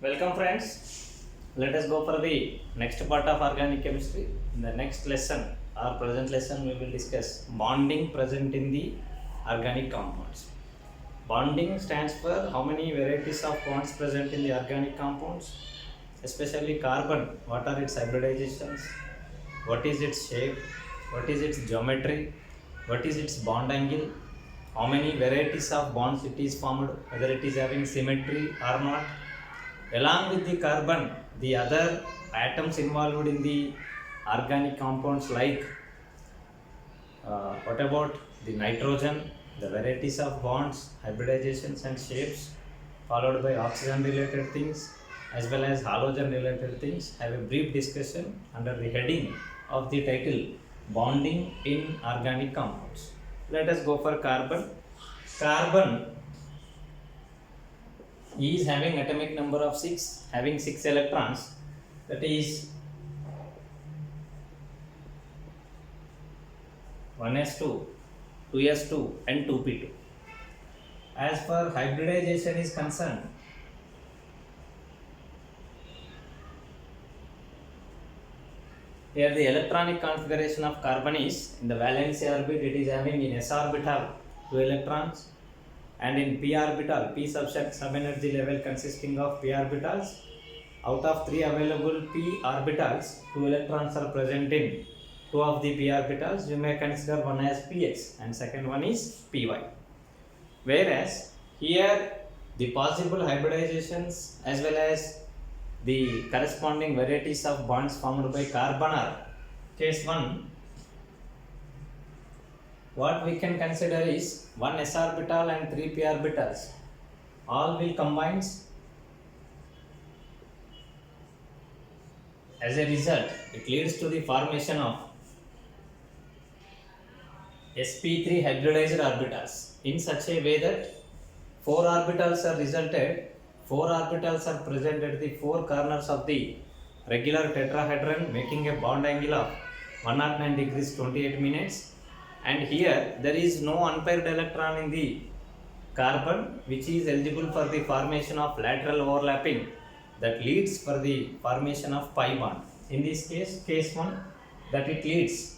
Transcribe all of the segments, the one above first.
Welcome friends. Let us go for the next part of organic chemistry. In the next lesson, our present lesson, we will discuss bonding present in the organic compounds. Bonding stands for how many varieties of bonds present in the organic compounds, especially carbon. What are its hybridizations? What is its shape? What is its geometry? What is its bond angle? How many varieties of bonds it is formed, whether it is having symmetry or not. Along with the carbon, the other atoms involved in the organic compounds like what about the nitrogen, the varieties of bonds, hybridizations and shapes, followed by oxygen related things as well as halogen related things. Have a brief discussion under the heading of the title bonding in organic compounds. Let us go for carbon. Carbon is having atomic number of 6, having 6 electrons, that is 1s2, 2s2 and 2p2. As far hybridization is concerned, here the electronic configuration of carbon is in the valence orbit, it is having in s orbital 2 electrons, and in p orbital, p sub-energy level consisting of p orbitals. Out of 3 available p orbitals, 2 electrons are present in 2 of the p orbitals. You may consider one as px and second one is py. Whereas here the possible hybridizations as well as the corresponding varieties of bonds formed by carbon are: case 1, what we can consider is 1 s orbital and 3 p orbitals all will combine. As a result, it leads to the formation of sp3 hybridized orbitals in such a way that 4 orbitals are resulted. 4 orbitals are present at the 4 corners of the regular tetrahedron, making a bond angle of 109 degrees 28 minutes. And here there is no unpaired electron in the carbon, which is eligible for the formation of lateral overlapping that leads for the formation of pi bond. In this case, case 1, that it leads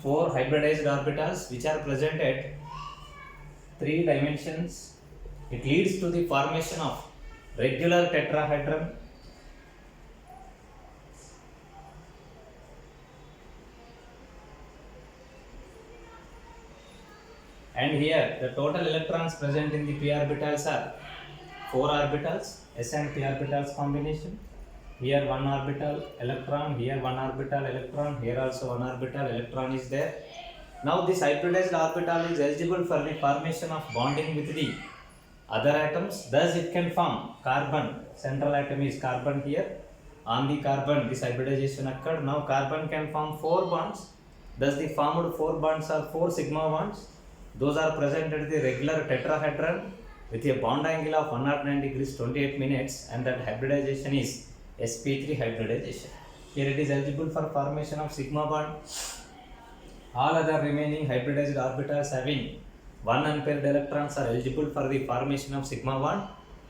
four hybridized orbitals which are present at 3 dimensions. It leads to the formation of regular tetrahedron. And here the total electrons present in the p orbitals are 4 orbitals, s and p orbitals combination. Here 1 orbital electron, here 1 orbital electron, here also 1 orbital electron is there. Now this hybridized orbital is eligible for the formation of bonding with the other atoms. Thus it can form carbon. Central atom is carbon here. On the carbon this hybridization occurred. Now carbon can form 4 bonds. Thus the formed 4 bonds are 4 sigma bonds. Those are present at the regular tetrahedron with a bond angle of 109 degrees 28 minutes, and that hybridization is sp3 hybridization. Here it is eligible for formation of sigma bond. All other remaining hybridized orbitals having 1 unpaired electrons are eligible for the formation of sigma bond.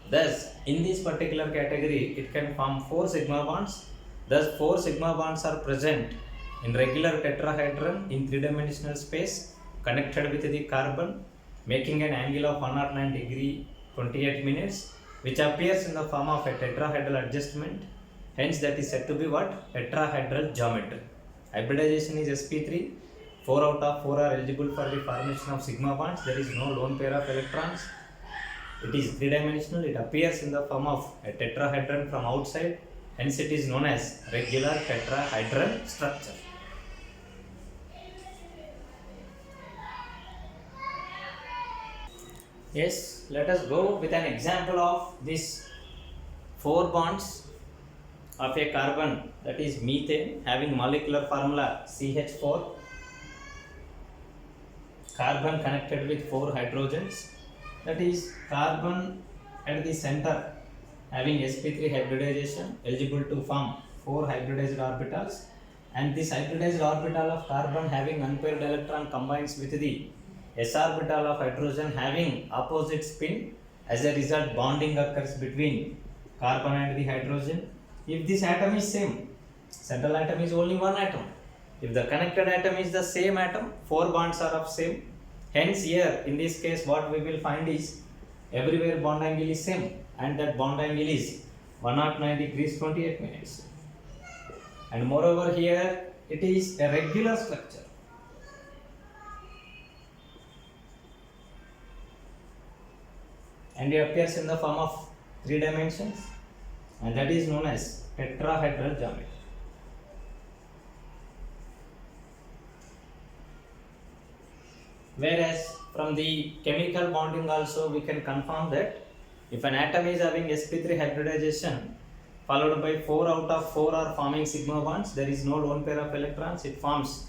Thus, in this particular category, it can form 4 sigma bonds. Thus, 4 sigma bonds are present in regular tetrahedron in 3-dimensional space connected with the carbon, making an angle of 109 degree 28 minutes, which appears in the form of a tetrahedral adjustment. Hence, that is said to be what? Tetrahedral geometry. Hybridization is sp3. 4 out of 4 are eligible for the formation of sigma bonds. There is no lone pair of electrons. It is 3-dimensional. It appears in the form of a tetrahedron from outside. Hence, it is known as regular tetrahedral structure. Yes, let us go with an example of these 4 bonds of a carbon, that is methane, having molecular formula CH4. Carbon connected with 4 hydrogens, that is carbon at the center having sp3 hybridization, eligible to form 4 hybridized orbitals, and this hybridized orbital of carbon having unpaired electron combines with the s orbital of hydrogen having opposite spin. As a result, bonding occurs between carbon and the hydrogen. If this atom is same, central atom is only one atom. If the connected atom is the same atom, 4 bonds are of same. Hence here in this case what we will find is everywhere bond angle is same, and that bond angle is 109 degrees 28 minutes. And moreover here it is a regular structure. And it appears in the form of 3 dimensions, and that is known as tetrahedral geometry. Whereas from the chemical bonding also we can confirm that if an atom is having sp3 hybridization followed by 4 out of 4 are forming sigma bonds, there is no lone pair of electrons, it forms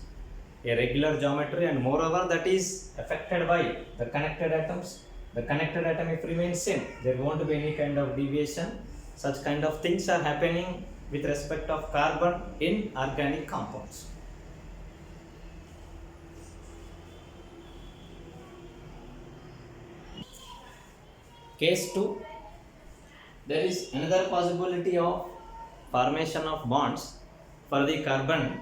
a regular geometry, and moreover that is affected by the connected atoms. The connected atom if remains same, there won't be any kind of deviation. Such kind of things are happening with respect of carbon in organic compounds. Case 2, there is another possibility of formation of bonds for the carbon,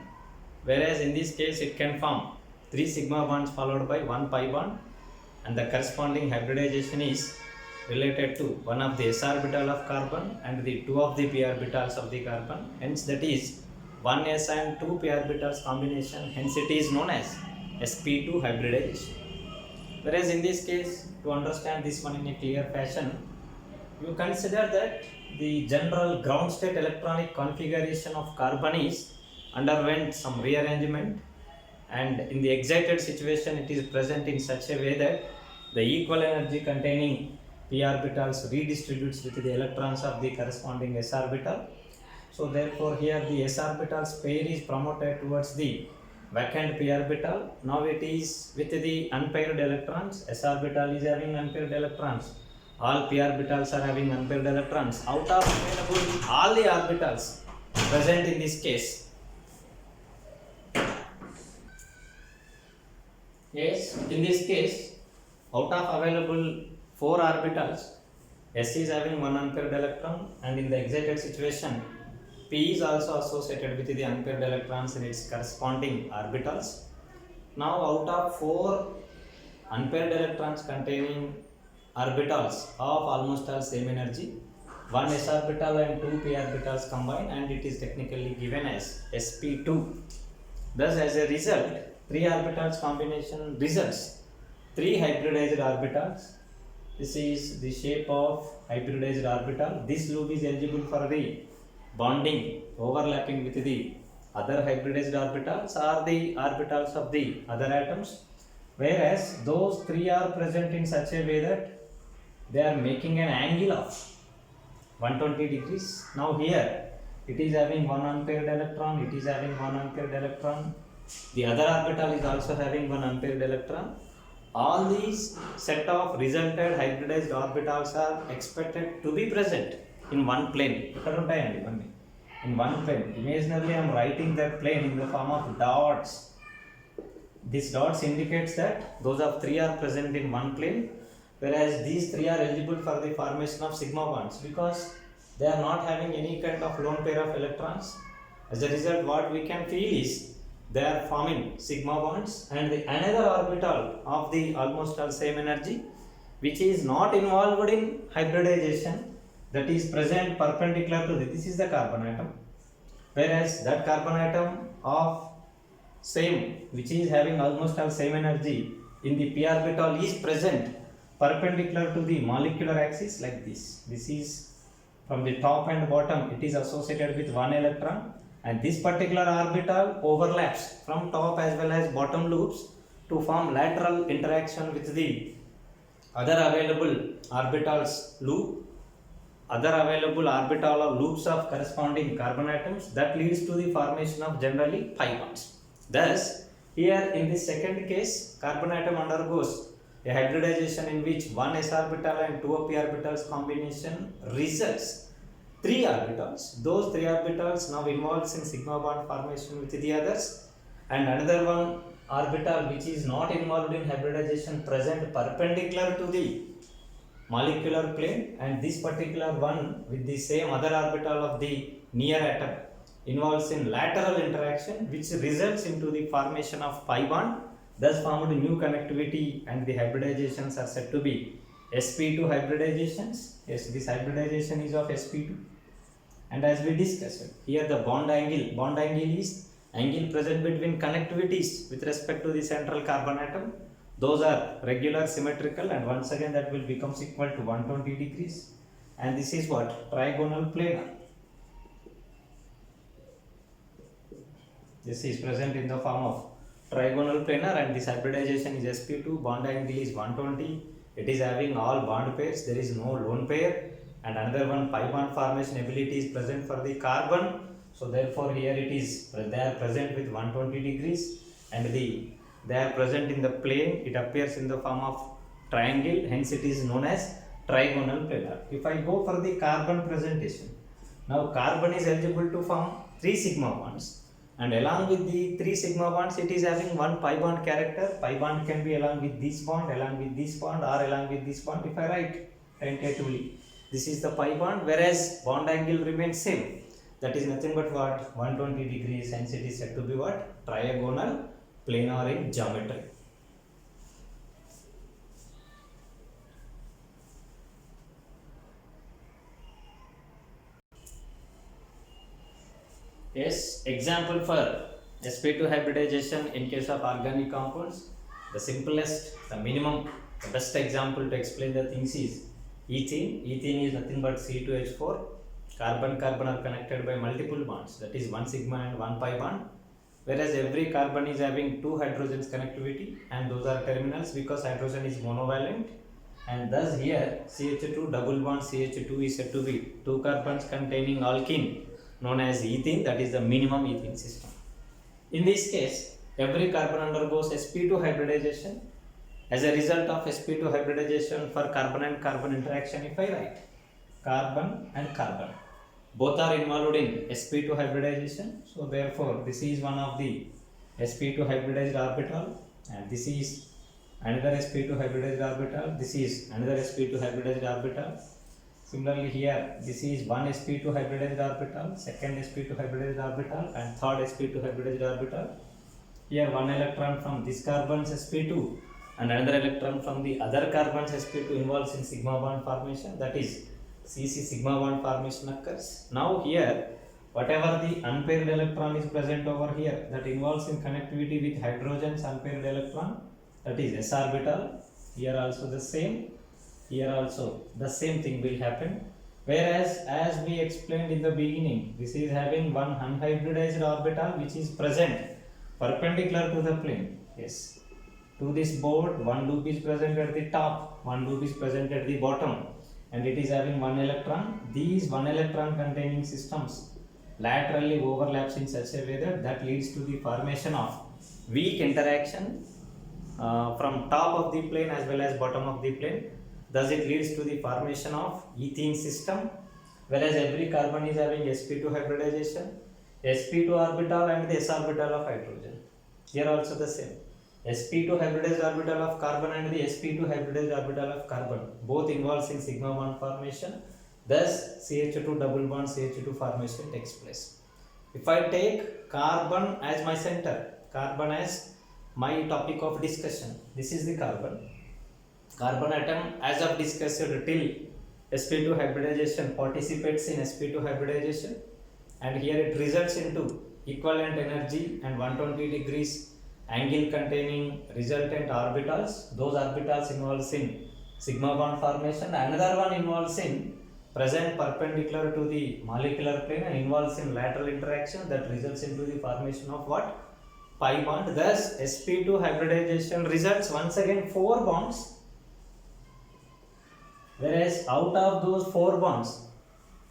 whereas in this case it can form 3 sigma bonds followed by 1 pi bond, and the corresponding hybridization is related to one of the s orbital of carbon and the 2 of the p orbitals of the carbon. Hence that is 1s and 2 p orbitals combination, hence it is known as sp2 hybridization. Whereas in this case, to understand this one in a clear fashion, you consider that the general ground state electronic configuration of carbon is underwent some rearrangement, and in the excited situation it is present in such a way that the equal energy containing p orbitals redistributes with the electrons of the corresponding s orbital. So therefore here the s orbitals pair is promoted towards the vacant p orbital. Now it is with the unpaired electrons. S orbital is having unpaired electrons. All p orbitals are having unpaired electrons. Out of available all the orbitals present in this case. Yes, in this case, out of available 4 orbitals, S is having 1 unpaired electron, and in the excited situation, P is also associated with the unpaired electrons in its corresponding orbitals. Now out of 4 unpaired electrons containing orbitals of almost all same energy, 1 s orbital and 2 p orbitals combine, and it is technically given as sp2. Thus as a result, 3 orbitals combination results 3 hybridized orbitals. This is the shape of hybridized orbital. This loop is eligible for the bonding overlapping with the other hybridized orbitals or the orbitals of the other atoms, whereas those 3 are present in such a way that they are making an angle of 120 degrees. Now here it is having 1 unpaired electron, it is having 1 unpaired electron, the other orbital is also having 1 unpaired electron. All these set of resulted hybridized orbitals are expected to be present in one plane. In one plane. Imaginarily I am writing that plane in the form of dots. These dots indicates that those of 3 are present in one plane, whereas these 3 are eligible for the formation of sigma bonds because they are not having any kind of lone pair of electrons. As a result, what we can feel is they are forming sigma bonds, and the another orbital of the almost all same energy which is not involved in hybridization, that is present perpendicular to this is the carbon atom, whereas that carbon atom of same which is having almost all same energy in the p orbital is present perpendicular to the molecular axis like this. This is from the top and bottom, it is associated with 1 electron, and this particular orbital overlaps from top as well as bottom loops to form lateral interaction with the other available orbitals loop, other available orbital or loops of corresponding carbon atoms, that leads to the formation of generally pi bonds. Thus here in this second case, carbon atom undergoes a hybridization in which 1 s orbital and 2 p orbitals combination results 3 orbitals. Those 3 orbitals now involves in sigma bond formation with the others, and another one orbital which is not involved in hybridization present perpendicular to the molecular plane, and this particular one with the same other orbital of the near atom involves in lateral interaction which results into the formation of pi bond, thus formed new connectivity, and the hybridizations are said to be sp2 hybridizations. Yes, this hybridization is of sp2. And as we discussed, here the bond angle is angle present between connectivities with respect to the central carbon atom. Those are regular, symmetrical, and once again that will becomes equal to 120 degrees. And this is what? Trigonal planar. This is present in the form of trigonal planar, and this hybridization is sp2, bond angle is 120. It is having all bond pairs, there is no lone pair, and another one pi bond formation ability is present for the carbon. So therefore here it is, they are present with 120 degrees, and they are present in the plane. It appears in the form of triangle, hence it is known as trigonal planar. If I go for the carbon presentation, now carbon is eligible to form 3 sigma bonds, and along with the 3 sigma bonds it is having one pi bond character. Pi bond can be along with this bond, along with this bond, or along with this bond if I write tentatively. This is the pi bond, whereas bond angle remains same. That is nothing but what? 120 degrees, hence it is said to be what? Trigonal planar in geometry. Yes, example for sp2 hybridization in case of organic compounds. The simplest, the minimum, the best example to explain the things is ethene. Ethene is nothing but C2H4. Carbon are connected by multiple bonds, that is 1 sigma and 1 pi bond, whereas every carbon is having 2 hydrogens connectivity, and those are terminals because hydrogen is monovalent, and thus here CH2 double bond CH2 is said to be 2 carbons containing alkene known as ethene, that is the minimum ethene system. In this case, every carbon undergoes sp2 hybridization. As a result of sp2 hybridization for carbon and carbon interaction, if I write carbon and carbon, both are involved in sp2 hybridization. So therefore this is one of the sp2 hybridized orbital, and this is another sp2 hybridized orbital, this is another sp2 hybridized orbital. Similarly here, this is one sp2 hybridized orbital, second sp2 hybridized orbital, and third sp2 hybridized orbital. Here one electron from this carbon's sp2 and another electron from the other carbon's sp2 involves in sigma bond formation, that is CC sigma bond formation occurs. Now here, whatever the unpaired electron is present over here, that involves in connectivity with hydrogen's unpaired electron, that is s orbital. Here also the same, here also the same thing will happen. Whereas as we explained in the beginning, this is having one unhybridized orbital which is present perpendicular to the plane. Yes, to this board one loop is present at the top, one loop is present at the bottom, and it is having one electron. These one electron containing systems laterally overlaps in such a way that leads to the formation of weak interaction from top of the plane as well as bottom of the plane. Thus it leads to the formation of ethene system, whereas every carbon is having sp2 hybridization, sp2 orbital and the s orbital of hydrogen. Here also the same, sp2 hybridized orbital of carbon and the sp2 hybridized orbital of carbon, both involves in sigma bond formation. Thus CH2 double bond CH2 formation takes place. If I take carbon as my center, carbon as my topic of discussion, this is the carbon atom as of discussed till sp2 hybridization participates in sp2 hybridization, and here it results into equivalent energy and 120 degrees angle containing resultant orbitals. Those orbitals involves in sigma bond formation. Another one involves in present perpendicular to the molecular plane and involves in lateral interaction that results into the formation of what? Pi bond. Thus sp2 hybridization results once again 4 bonds, whereas out of those 4 bonds,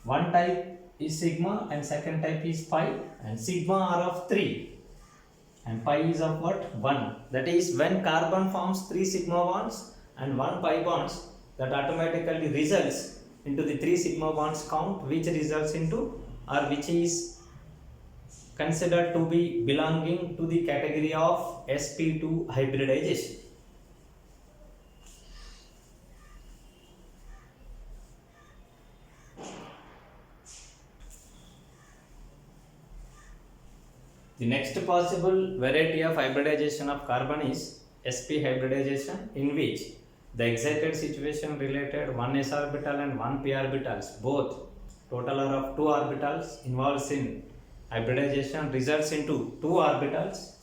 one type is sigma and second type is pi, and sigma are of 3 and pi is of what? 1. That is, when carbon forms 3 sigma bonds and 1 pi bonds, that automatically results into the 3 sigma bonds count, which results into, or which is considered to be belonging to the category of sp2 hybridization. The next possible variety of hybridization of carbon is sp hybridization, in which the excited situation related one s orbital and one p orbitals, both total are of 2 orbitals, involves in hybridization results into 2 orbitals.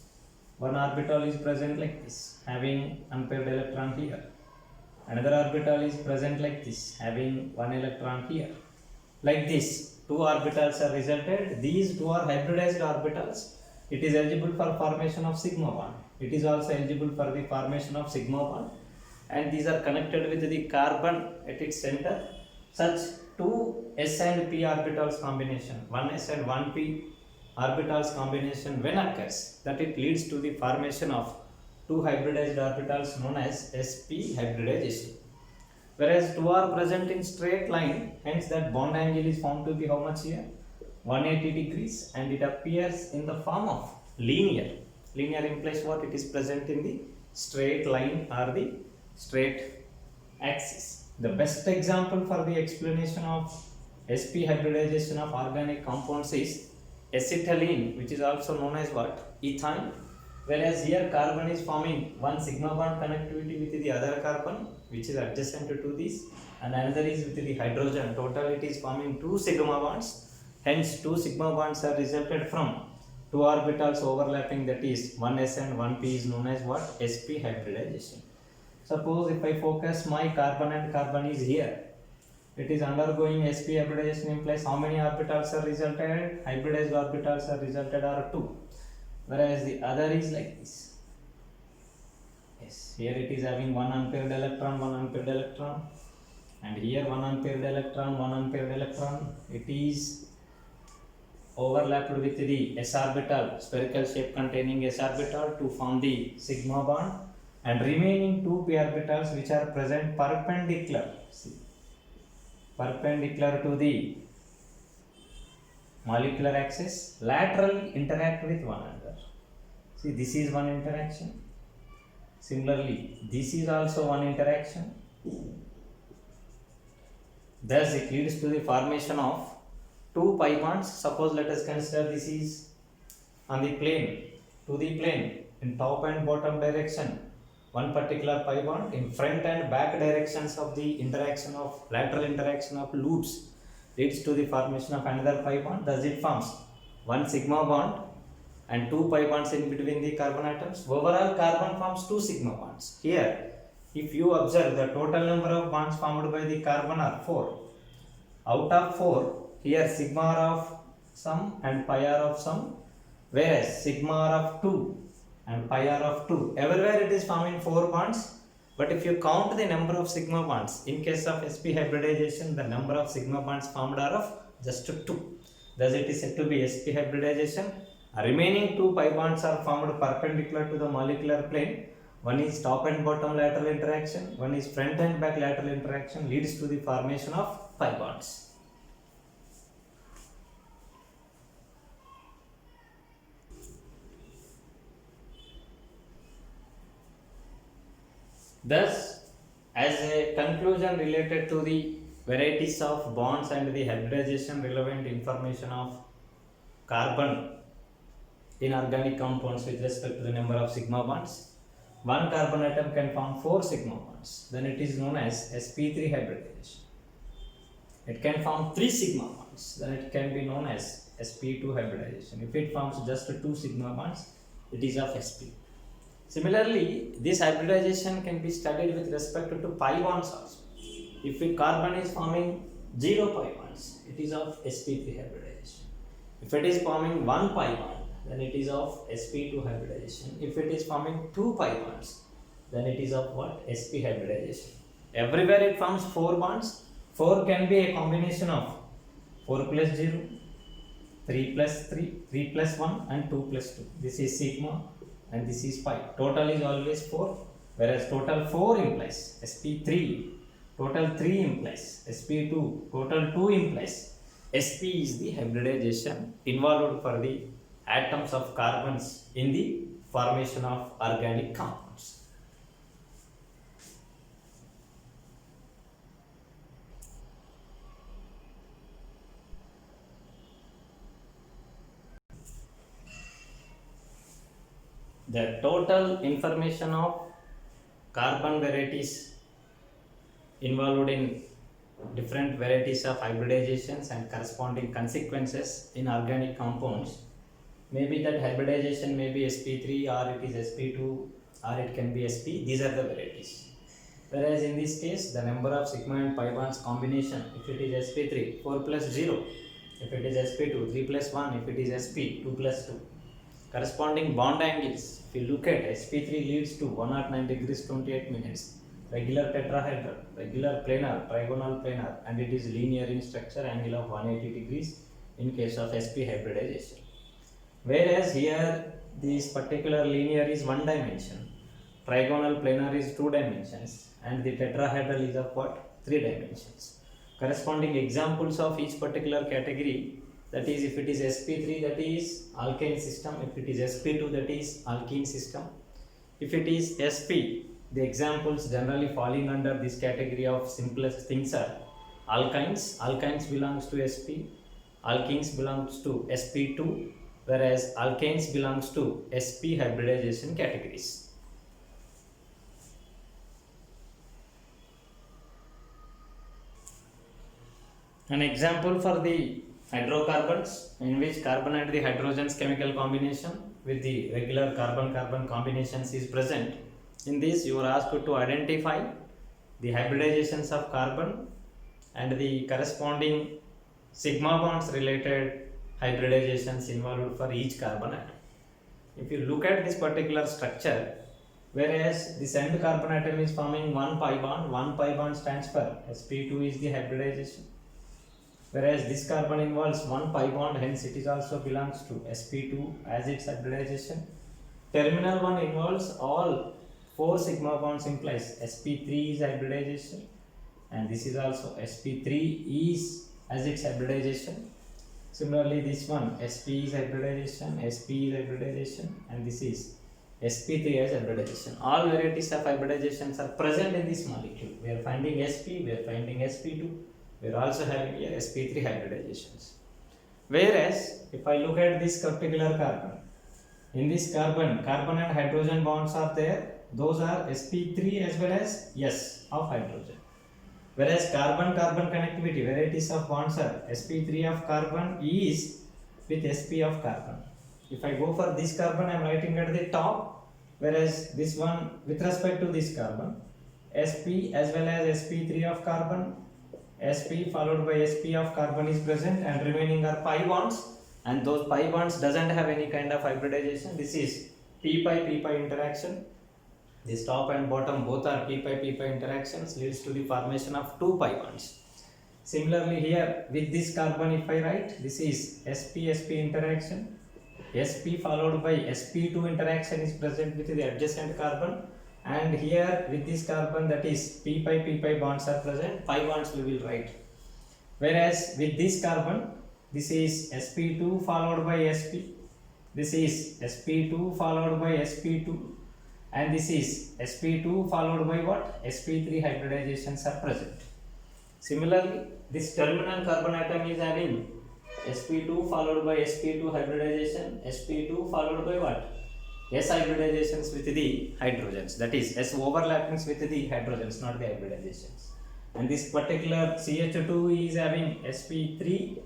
One orbital is present like this, having unpaired electron here. Another orbital is present like this, having 1 electron here. Like this, 2 orbitals are resulted. These 2 are hybridized orbitals. It is eligible for formation of sigma bond. It is also eligible for the formation of sigma bond, and these are connected with the carbon at its center. Such 2 s and p orbitals combination, 1s and 1p orbitals combination, when occurs, that it leads to the formation of 2 hybridized orbitals known as sp hybridization. Whereas 2 are present in straight line, hence that bond angle is found to be how much here? 180 degrees, and it appears in the form of linear. Linear implies what? It is present in the straight line or the straight axis. The best example for the explanation of sp hybridization of organic compounds is acetylene, which is also known as what? Ethane. Whereas here carbon is forming one sigma bond connectivity with the other carbon, which is adjacent to this, and another is with the hydrogen. Total it is forming 2 sigma bonds. Hence 2 sigma bonds are resulted from 2 orbitals overlapping, that is 1s and 1p is known as what? Sp hybridization. Suppose if I focus my carbon and carbon is here, it is undergoing sp hybridization, implies how many orbitals are resulted? Hybridized orbitals are resulted are 2. Whereas the other is like this. Yes, here it is having 1 unpaired electron, 1 unpaired electron, and here 1 unpaired electron, 1 unpaired electron. It is overlapped with the s orbital, spherical shape containing s orbital to form the sigma bond, and remaining 2 p orbitals which are present perpendicular, see, perpendicular to the molecular axis, laterally interact with one another. See, this is one interaction. Similarly, this is also one interaction. Thus, it leads to the formation of 2 pi bonds. Suppose let us consider this is on the plane, to the plane, in top and bottom direction, one particular pi bond. In front and back directions of the interaction of lateral interaction of loops leads to the formation of another pi bond. Thus, it forms one sigma bond and 2 pi bonds in between the carbon atoms. Overall, carbon forms 2 sigma bonds. Here, if you observe, the total number of bonds formed by the carbon are 4. Out of 4, here sigma are of some and pi are of some, whereas sigma are of 2 and pi are of 2. Everywhere it is forming 4 bonds, but if you count the number of sigma bonds, in case of sp hybridization, the number of sigma bonds formed are of just 2. Thus, it is said to be sp hybridization. Remaining 2 pi bonds are formed perpendicular to the molecular plane. One is top and bottom lateral interaction, one is front and back lateral interaction, leads to the formation of pi bonds. Thus, as a conclusion related to the varieties of bonds and the hybridization, relevant information of carbon in organic compounds with respect to the number of sigma bonds. One carbon atom can form 4 sigma bonds, then it is known as sp3 hybridization. It can form 3 sigma bonds, then it can be known as sp2 hybridization. If it forms just 2 sigma bonds, it is of sp. Similarly, this hybridization can be studied with respect to pi bonds also. If a carbon is forming 0 pi bonds, it is of sp3 hybridization. If it is forming 1 pi bond, then it is of sp2 hybridization. If it is forming 2 pi bonds, then it is of what? Sp hybridization. Everywhere it forms 4 bonds. 4 can be a combination of 4 plus 0, 3 plus 3, 3 plus 1 and 2 plus 2. This is sigma and this is pi. Total is always 4, whereas total 4 implies sp3, total 3 implies sp2, total 2 implies sp is the hybridization involved for the atoms of carbons in the formation of organic compounds. The total information of carbon varieties involved in different varieties of hybridizations and corresponding consequences in organic compounds. Maybe that hybridization may be sp3 or it is sp2 or it can be sp. These are the varieties. Whereas in this case, the number of sigma and pi bonds combination, if it is sp3, 4 plus 0. If it is sp2, 3 plus 1. If it is sp, 2 plus 2. Corresponding bond angles, if you look at sp3 leads to 109 degrees 28 minutes. Regular tetrahedral, regular planar, trigonal planar, and it is linear in structure, angle of 180 degrees in case of sp hybridization. Whereas here this particular linear is one dimension, trigonal planar is 2 dimensions, and the tetrahedral is of what? 3 dimensions. Corresponding examples of each particular category, that is if it is sp3 that is alkane system, if it is sp2 that is alkene system. If it is sp, the examples generally falling under this category of simplest things are alkynes. Alkynes belongs to sp, alkenes belongs to sp2, whereas alkanes belongs to sp hybridization categories. An example for the hydrocarbons, in which carbon and the hydrogen's chemical combination with the regular carbon-carbon combinations is present. In this, you are asked to identify the hybridizations of carbon and the corresponding sigma bonds related hybridizations involved for each carbon atom. If you look at this particular structure, whereas this end carbon atom is forming one pi bond stands for sp2 is the hybridization. Whereas this carbon involves one pi bond, hence it is also belongs to sp2 as its hybridization. Terminal one involves all 4 sigma bonds, implies sp3 is hybridization, and this is also sp3 is as its hybridization. Similarly, this one sp is hybridization, sp is hybridization, and this is sp3 as hybridization. All varieties of hybridizations are present in this molecule. We are finding sp, we are finding sp2. We are also having here sp3 hybridizations. Whereas, if I look at this particular carbon, in this carbon and hydrogen bonds are there. Those are sp3 as well as S of hydrogen. Whereas carbon-carbon connectivity, varieties of bonds are sp3 of carbon is with sp of carbon. If I go for this carbon, I am writing at the top, whereas this one with respect to this carbon, sp as well as sp3 of carbon, sp followed by sp of carbon is present, and remaining are pi bonds, and those pi bonds doesn't have any kind of hybridization. This is p pi interaction. This top and bottom both are p pi interactions, leads to the formation of 2 pi bonds. Similarly here with this carbon, if I write, this is sp interaction, sp followed by sp2 interaction is present with the adjacent carbon, and here with this carbon, that is p pi bonds are present, pi bonds we will write. Whereas with this carbon, this is sp2 followed by sp, this is sp2 followed by sp2, and this is sp2 followed by what? sp3 hybridizations are present. Similarly, this terminal carbon atom is having sp2 followed by sp2 hybridization, sp2 followed by what? S hybridizations with the hydrogens, that is S overlappings with the hydrogens, not the hybridizations. And this particular CH2 is having sp3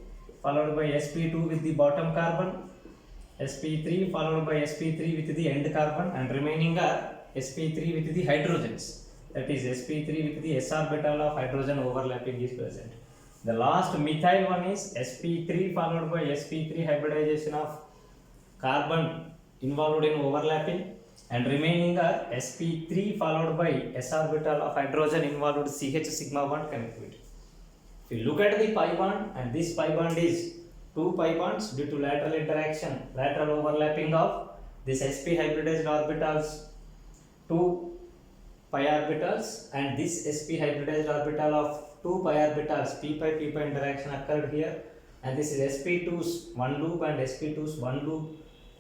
followed by sp2 with the bottom carbon, sp3 followed by sp3 with the end carbon, and remaining are sp3 with the hydrogens, that is sp3 with the s orbital of hydrogen overlapping is present. The last methyl one is sp3 followed by sp3 hybridization of carbon involved in overlapping, and remaining are sp3 followed by s orbital of hydrogen involved CH sigma bond connectivity. If you look at the pi bond, and this pi bond is 2 pi bonds due to lateral interaction, lateral overlapping of this sp hybridized orbitals, 2 pi orbitals, and this sp hybridized orbital of 2 pi orbitals, p pi interaction occurred here, and this is sp2's one loop and sp2's one loop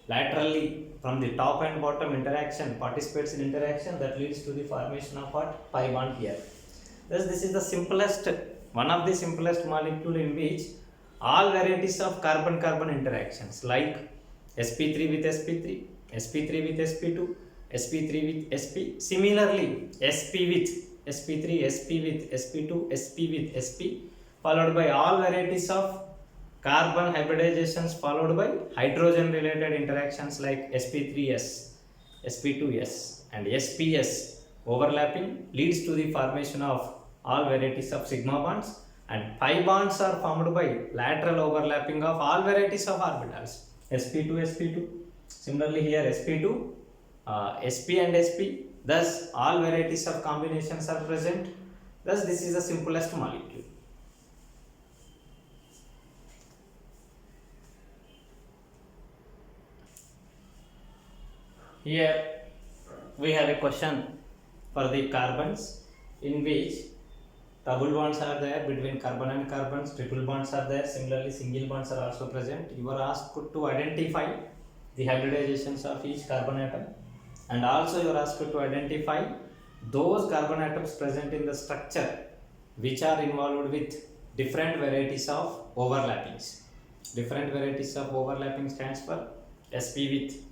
laterally from the top and bottom interaction, participates in interaction that leads to the formation of what? Pi bond here. Thus, this is the simplest, one of the simplest molecule in which all varieties of carbon-carbon interactions like sp3 with sp3, sp3 with sp2, sp3 with sp, similarly sp with sp3, sp with sp2, sp with sp, followed by all varieties of carbon hybridizations followed by hydrogen related interactions like sp3s, sp2s and sps overlapping leads to the formation of all varieties of sigma bonds, and pi bonds are formed by lateral overlapping of all varieties of orbitals sp2, sp2. Similarly here sp2, sp and sp, thus all varieties of combinations are present. Thus this is the simplest molecule. Here we have a question for the carbons in which double bonds are there between carbon and carbons, triple bonds are there, similarly single bonds are also present. You are asked to identify the hybridizations of each carbon atom, and also you are asked to identify those carbon atoms present in the structure which are involved with different varieties of overlappings. Different varieties of overlapping stands for sp with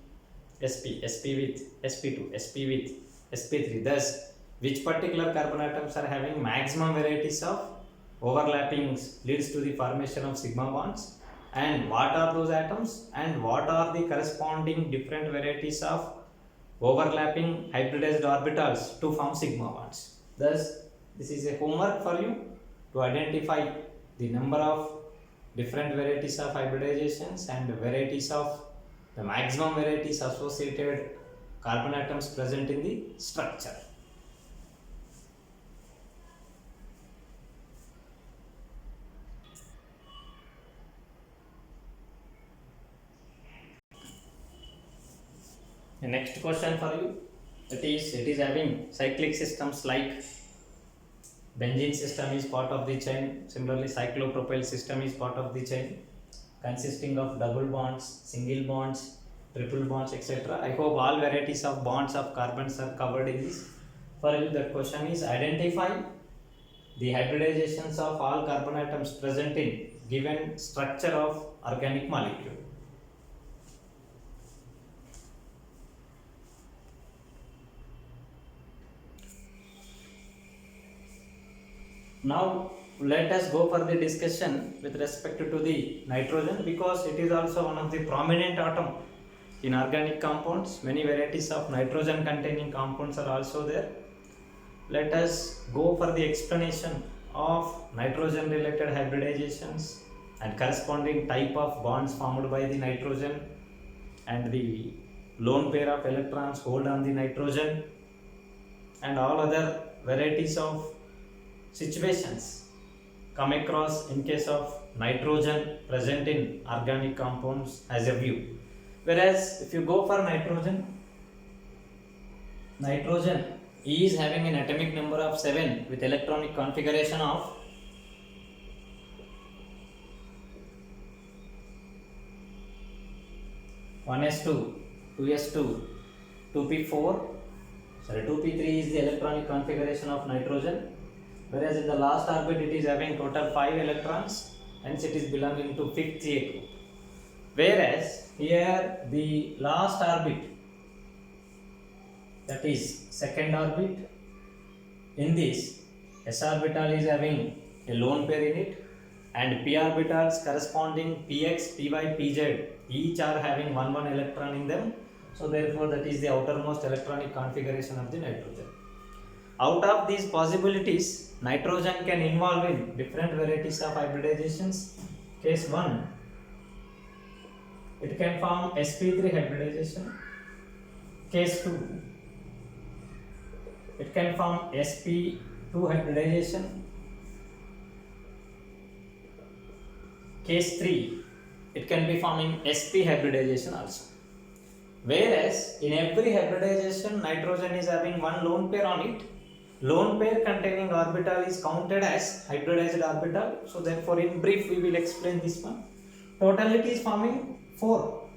sp, sp with sp2, sp with sp3. Thus which particular carbon atoms are having maximum varieties of overlappings leads to the formation of sigma bonds, and what are those atoms and what are the corresponding different varieties of overlapping hybridized orbitals to form sigma bonds. Thus this is a homework for you to identify the number of different varieties of hybridizations and varieties of the maximum varieties associated carbon atoms present in the structure. The next question for you, it is having cyclic systems like benzene system is part of the chain, similarly cyclopropyl system is part of the chain consisting of double bonds, single bonds, triple bonds, etc. I hope all varieties of bonds of carbons are covered in this. For you, the question is identify the hybridizations of all carbon atoms present in given structure of organic molecule. Now let us go for the discussion with respect to the nitrogen, because it is also one of the prominent atom in organic compounds. Many varieties of nitrogen containing compounds are also there. Let us go for the explanation of nitrogen related hybridizations and corresponding type of bonds formed by the nitrogen and the lone pair of electrons hold on the nitrogen and all other varieties of situations come across in case of nitrogen present in organic compounds as a view. Whereas if you go for nitrogen is having an atomic number of 7 with electronic configuration of 1s2, 2s2, 2p4, 2p3 is the electronic configuration of nitrogen. Whereas in the last orbit it is having total 5 electrons, hence it is belonging to 5th A group. Whereas here the last orbit, that is second orbit, in this s orbital is having a lone pair in it, and p orbitals corresponding px, py, pz each are having 1 electron in them. So therefore that is the outermost electronic configuration of the nitrogen. Out of these possibilities, nitrogen can involve in different varieties of hybridizations. Case 1, it can form sp3 hybridization. Case 2, it can form sp2 hybridization. Case 3, it can be forming sp hybridization also. Whereas in every hybridization, nitrogen is having 1 lone pair on it. Lone pair containing orbital is counted as hybridized orbital. So therefore in brief we will explain this one. Total it is forming 4.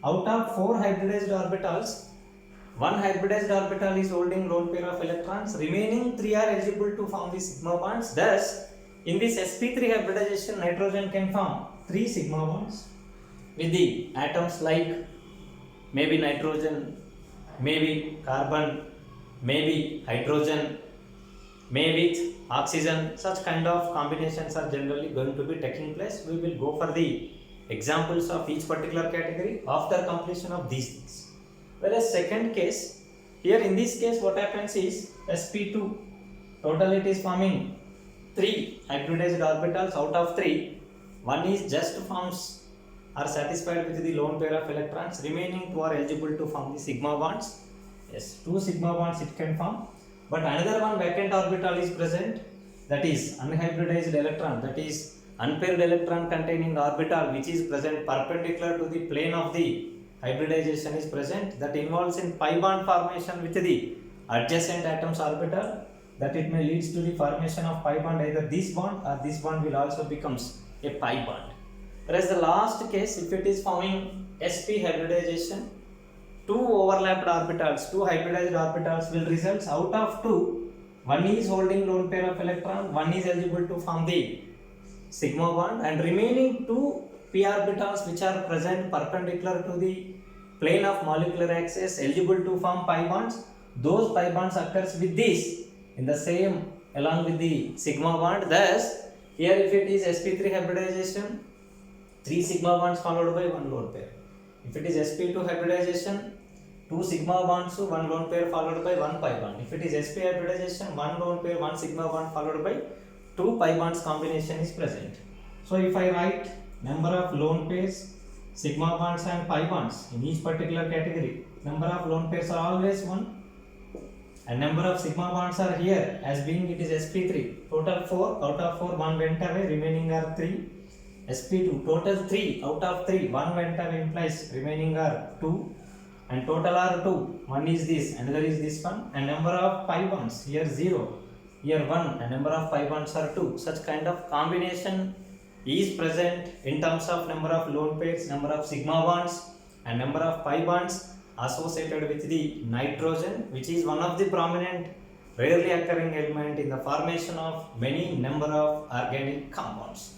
out of 4 hybridized orbitals, one hybridized orbital is holding lone pair of electrons, remaining 3 are eligible to form the sigma bonds. Thus, in this sp3 hybridization, nitrogen can form 3 sigma bonds with the atoms like maybe nitrogen, maybe carbon, maybe hydrogen, maybe with oxygen. Such kind of combinations are generally going to be taking place. We will go for the examples of each particular category after completion of these things. Whereas second case, here in this case what happens is sp2, total it is forming 3 hybridized orbitals. Out of 3, one is just forms are satisfied with the lone pair of electrons, remaining 2 are eligible to form the sigma bonds. Yes, 2 sigma bonds it can form, but another one vacant orbital is present, that is unhybridized electron, that is unpaired electron containing orbital which is present perpendicular to the plane of the hybridization is present, that involves in pi bond formation with the adjacent atoms orbital, that it may leads to the formation of pi bond, either this bond or this bond will also becomes a pi bond. Whereas the last case, if it is forming sp hybridization, 2 overlapped orbitals, 2 hybridized orbitals will result. Out of 2, one is holding lone pair of electron, one is eligible to form the sigma bond, and remaining 2 p orbitals which are present perpendicular to the plane of molecular axis eligible to form pi bonds. Those pi bonds occurs with this in the same along with the sigma bond. Thus, here if it is sp3 hybridization, 3 sigma bonds followed by 1 lone pair. If it is sp2 hybridization, 2 sigma bonds, 1 lone pair followed by 1 pi bond. If it is sp hybridization, 1 lone pair, 1 sigma bond followed by 2 pi bonds combination is present. So if I write number of lone pairs, sigma bonds and pi bonds in each particular category, number of lone pairs are always 1 and number of sigma bonds are here as being it is sp3, total 4, out of 4 1 went away, remaining are 3. sp2, total 3, out of 3 1 went away implies remaining are 2, and total are 2, one is this, another is this one, and number of pi bonds here 0, here 1, and number of pi bonds are 2. Such kind of combination is present in terms of number of lone pairs, number of sigma bonds and number of pi bonds associated with the nitrogen, which is one of the prominent rarely occurring element in the formation of many number of organic compounds.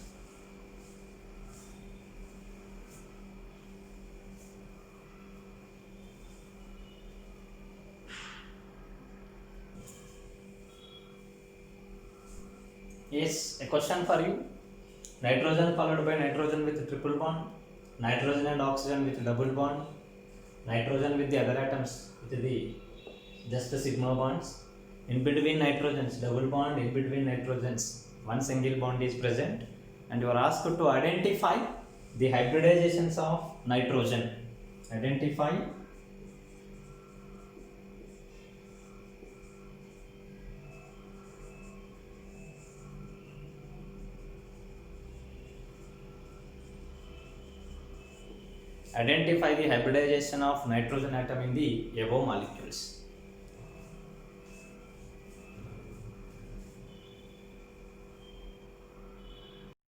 Yes, a question for you. Nitrogen followed by nitrogen with triple bond, nitrogen and oxygen with double bond, nitrogen with the other atoms with the just sigma bonds. In between nitrogens, double bond, in between nitrogens, one single bond is present, and you are asked to identify the hybridizations of nitrogen. Identify the hybridization of nitrogen atom in the above molecules.